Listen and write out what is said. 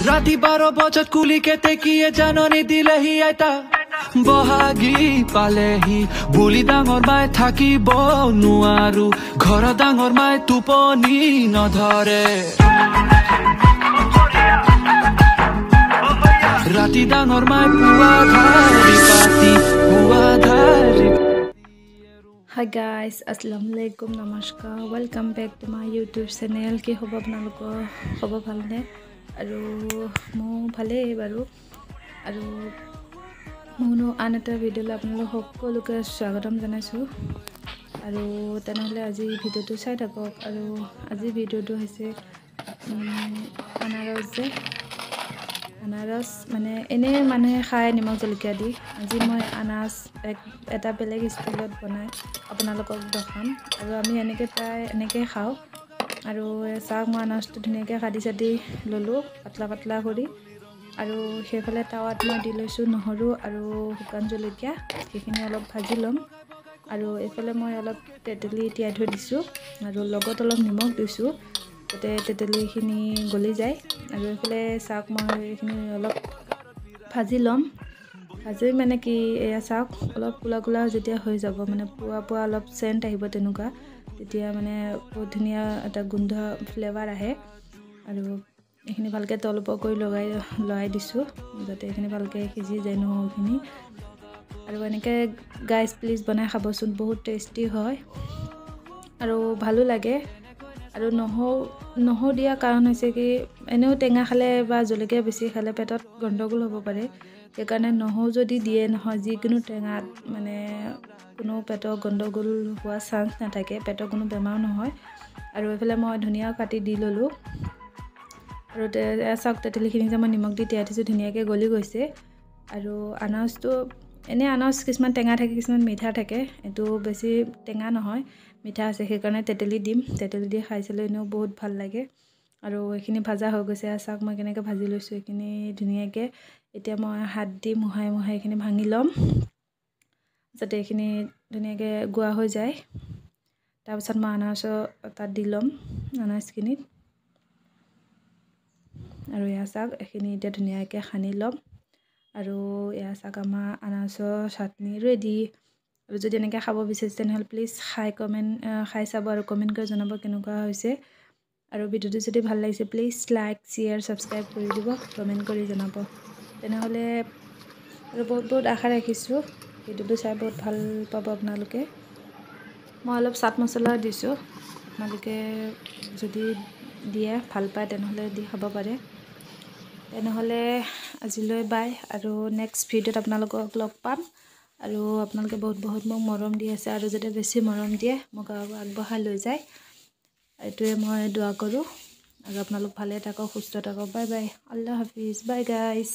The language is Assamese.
राति 12 बजत कुलिके तेकिए जाननी दिलेही आइता बहागी पालेही बुली डाঙर माय থাকিব নোৱাৰো ঘৰ ডাঙৰ মায় টোপনি নধৰে ৰাতি ডাঙৰ মায় পুৱা ধাৰি পাতি পুৱা ধাৰি Hi guys, Assalamualaikum, Namaskar, welcome back to my YouTube channel. কি হ'ব আপোনালোকৰ হ'ব ভালনে আৰু মই ভালেই বাৰু আৰু মনো আন এটা ভিডিঅ'লৈ আপোনালোক সকলোকে স্বাগতম জনাইছো আৰু তেনেহলে আজি ভিডিঅ'টো চাই থাকক আৰু আজি ভিডিঅ'টো হৈছে আনাৰস মানে এনে মানুহে খায় নিমখ জলকীয়া দি আজি মই আনাৰস এটা বেলেগ ষ্টাইলত বনাই আপোনালোকক দেখাম আৰু আমি এনেকে খাওঁ আৰু চাওক মই আনাৰসটো ধুনীয়াকৈ কাটি ললো পাতলা কৰি আৰু সেইফালে তাৱাত মই দি লৈছো নহৰু আৰু শুকান জলকীয়া সেইখিনি অলপ ভাজি লম আৰু এইফালে মই অলপ তেতেলী তিয়াই থৈ দিছো আৰু লগত অলপ নিমখ দিছো যাতে তেতেলীখিনি গলি যায় আৰু এইফালে চাওক মই এইখিনি অলপ ভাজি লম ভাজি মানে কি এয়া চাওক অলপ কুলা যেতিয়া হৈ যাব মানে পুৱা অলপ সেন্ট আহিব তেনেকুৱা তেতিয়া মানে বহুত ধুনীয়া এটা গোন্ধ ফ্লেভাৰ আহে আৰু এইখিনি ভালকে তলপ কৰি লগাই দিছো যাতে এইখিনি ভালকে সিজি যায় নহৰুখিনি আৰু এনেকে গাইস প্লিজ বনাই খাবচোন বহুত টেস্টি হয় আৰু ভালো লাগে আৰু নহৰু দিয়া কাৰণ হৈছে কি এনেও টেঙা খালে বা জলকীয়া বেছি খালে পেটত গণ্ডগোল হ'ব পাৰে সেইকাৰণে নহৰু যদি দিয়ে নহয় যিকোনো টেঙাত মানে কোনো পেটৰ গণ্ডগোল হোৱা চান্স নাথাকে পেটৰ কোনো বেমাৰ নহয় আৰু এইফালে মই ধুনিয়া কাটি দি ললো আৰু চাওক তেতেলীখিনি যে মই নিমখ দি তিয়াই থৈছো ধুনীয়াকৈ গলি গৈছে আৰু আনাৰসটো এনে আনাৰস কিছুমান টেঙা থাকে কিছুমান মিঠা থাকে এটো বেছি টেঙা নহয় মিঠা আছে সেইকাৰণে তেতেলী দিম তেতেলী দি খাইছিলে এনেও বহুত ভাল লাগে আৰু এইখিনি ভাজা হৈ গৈছে চাওক মই কেনেকৈ ভাজি লৈছো এইখিনি ধুনীয়াকৈ এতিয়া মই হাত দি মুহাই এইখিনি ভাঙি লম যাতে এইখিনি ধুনীয়াকৈ গুৱা হৈ যায় তাৰ পিছত মই আনাৰস তাত দি লম আনাৰসখিনিত আৰু ইয়া চাওক এইখিনি এতিয়া ধুনীয়াকৈ সানি লম আৰু ইয়া চাওক আমাৰ আনাৰসৰ চাটনি ৰেডি আৰু যদি এনেকৈ খাব বিচাৰিছে তেনেহ'লে প্লিজ খাই চাব আৰু কমেণ্ট কৰি জনাব কেনেকুৱা হৈছে আৰু ভিডিঅ'টো যদি ভাল লাগিছে প্লিজ লাইক শ্বেয়াৰ সাবস্ক্ৰাইব কৰি দিব কমেণ্ট কৰি জনাব তেনেহ'লে আৰু বহুত আশা ৰাখিছো ভিডিঅ'টো চাই বহুত ভাল পাব আপোনালোকে মই অলপ চাট মছলা দিছো আপোনালোকে যদি দিয়ে ভাল পায় তেনেহ'লে দি খাব পাৰে তেনেহ'লে আজিলৈ বাই আৰু নেক্সট ভিডিঅ'ত আপোনালোকক লগ পাম আৰু আপোনালোকে বহুত মোক মৰম দি আছে আৰু যদি বেছি মৰম দিয়ে মোক আগবঢ়াই লৈ যায় এইটোৱে মই দোৱা কৰো আৰু আপোনালোক ভালে থাকক সুস্থ থাকক bye bye Allah Hafiz bye guys